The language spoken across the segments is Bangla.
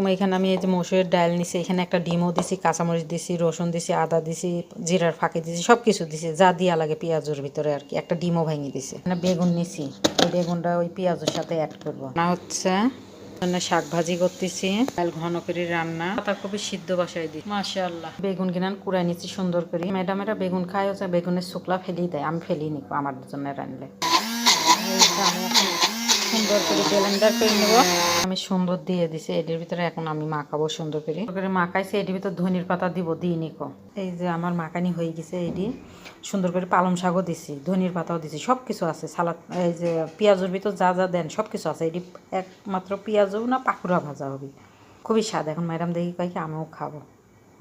আলাইকুম। এখানে আমি এই যে মসুরের ডাল নিছি, এখানে একটা ডিমও দিছি, কাঁচামরিচ দিছি, রসুন দিছি, আদা দিছি, জিরার ফাঁকি দিছি, সব কিছু দিছি যা দিয়া লাগে পেঁয়াজের ভিতরে আর কি। একটা ডিমও ভেঙে দিছি। এখানে বেগুন নিছি, এই বেগুনটা ওই পেঁয়াজের সাথে অ্যাড করবো না। হচ্ছে শাক ভাজি করতেছি, ডাল ঘন করে রান্না, পাতাকপি সিদ্ধ বসাই দিই। মাশাআল্লাহ, বেগুন কিনান কুড়াই নিচ্ছি সুন্দর করে। ম্যাডামেরা বেগুন খায়, হচ্ছে বেগুনের শুকলা ফেলেই দেয়, আমি ফেলি নিব আমার জন্য রানলে। আমি এখন সুন্দর করে ব্লেন্ডার করে নেব। আমি সুন্দর দিয়ে দিছি এটির ভিতরে। এখন আমি মাখাবো সুন্দর করে মাখাইছি। এটির ভিতরে ধনির পাতা দিব, দিয়ে নিকো। এই যে আমার মাখানি হয়ে গেছে। এটি সুন্দর করে পালং শাকও দিছি, ধনির পাতাও দিছি, সব কিছু আছে। সালাদ, এই যে পেঁয়াজের ভিতর যা যা দেন সব কিছু আছে। এটি একমাত্র পেঁয়াজও না, পাকুড়া ভাজা হবে, খুবই স্বাদ। এখন ম্যাডাম দেখি কয় কি আমিও খাবো,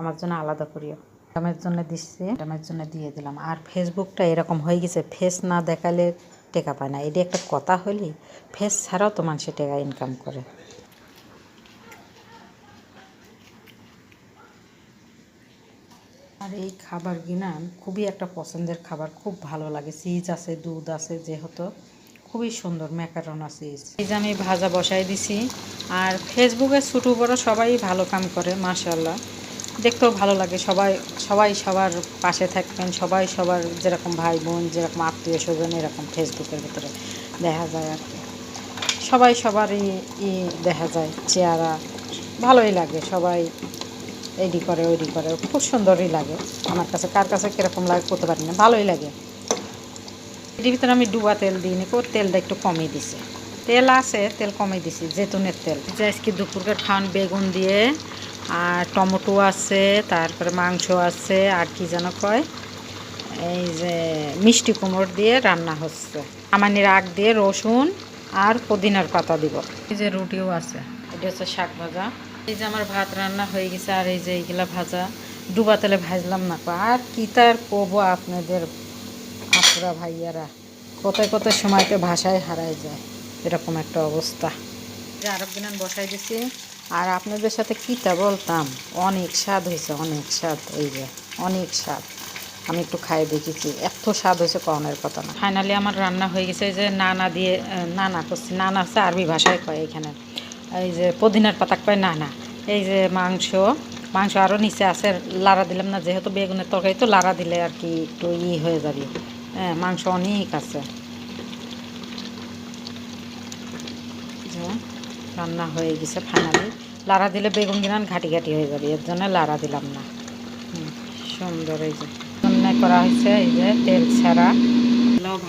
আমার জন্য আলাদা করিও। ম্যাডামের জন্য দিচ্ছি, ম্যাডামের জন্য দিয়ে দিলাম। আর ফেসবুকটা এরকম হয়ে গেছে, ফেস না দেখালে টেকা পায় না। এটি একটা কথা হলি, ফেস ছাড়াও তো মানুষের টাকা ইনকাম করে। আর এই খাবার কিনা খুবই একটা পছন্দের খাবার, খুব ভালো লাগে। চিজ আছে, দুধ আছে, যেহেতু খুবই সুন্দর। ম্যাকারন আছে। এই যে আমি ভাজা বসাই দিছি। আর ফেসবুকে ছোটো বড়ো সবাই ভালো কাম করে, মাশাআল্লাহ, দেখতেও ভালো লাগে। সবাই সবাই সবার পাশে থাকবেন, সবাই সবার যেরকম ভাই বোন, যেরকম আত্মীয় স্বজন, এরকম ফেসবুকের ভিতরে দেখা যায় আর কি। সবাই সবারই দেখা যায় চেহারা, ভালোই লাগে। সবাই এডি করে ওইডি করে, খুব সুন্দরই লাগে আমার কাছে। কার কাছে কীরকম লাগে করতে পারি না, ভালোই লাগে। এটির ভিতরে আমি ডুবা তেল দিই নি, তেলটা একটু কমই দিছি। তেল আছে, তেল কমই দিছি, জেতুনের তেল। যে আজকে দুপুরকার খাওয়ান বেগুন দিয়ে, আর টমেটো আছে, তারপরে মাংস আছে, আর কি যেন কয়, এই যে মিষ্টি কুমড়োর দিয়ে রান্না হচ্ছে। আমানির আগ দিয়ে রসুন আর পুদিনার পাতা দিব। এই যে রুটিও আছে। এটা হচ্ছে শাক ভাজা। এই যে আমার ভাত রান্না হয়ে গেছে। আর এই যে এইগুলা ভাজা ডুবা তেলে ভাজলাম না। আর কি তার কবো আপনাদের আপুরা ভাইয়ারা, কোথায় কোথায় সময়তে ভাষায় হারায় যায়, এরকম একটা অবস্থা। যে আরব দিনান বসাই দিছি। আর আপনাদের সাথে কীটা বলতাম, অনেক স্বাদ হয়েছে, অনেক স্বাদ। এই যে অনেক স্বাদ। আমি একটু খাই দেখেছি, এত স্বাদ হয়েছে কনের কথা না। ফাইনালি আমার রান্না হয়ে গেছে। এই যে নানা দিয়ে, নানা করছি, নানা আছে আরবি ভাষায় কয় এখানে। এই যে পুদিনার পাতা কয় নানা। এই যে মাংস, মাংস আরও নিচে আছে, লাড়া দিলাম না, যেহেতু বেগুনের তরকারি তো লাড়া দিলে আর কি একটু হয়ে যাবে। হ্যাঁ, মাংস অনেক আছে। রান্না হয়ে গেছে ফাইনালি। লাড়া দিলে বেগুন কিনান ঘাটি ঘাটি হয়ে যাবে, এর জন্য লাড়া দিলাম না। সুন্দর। এই যে রান্না করা হয়েছে, এই যে তেল ছাড়া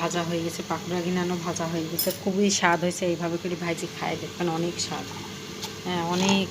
ভাজা হয়ে গেছে, পাকুড়া কিনানো ভাজা হয়ে গেছে, খুবই স্বাদ হয়েছে। এইভাবে করে ভাজি খাই দেখবেন, অনেক স্বাদ। হ্যাঁ, অনেক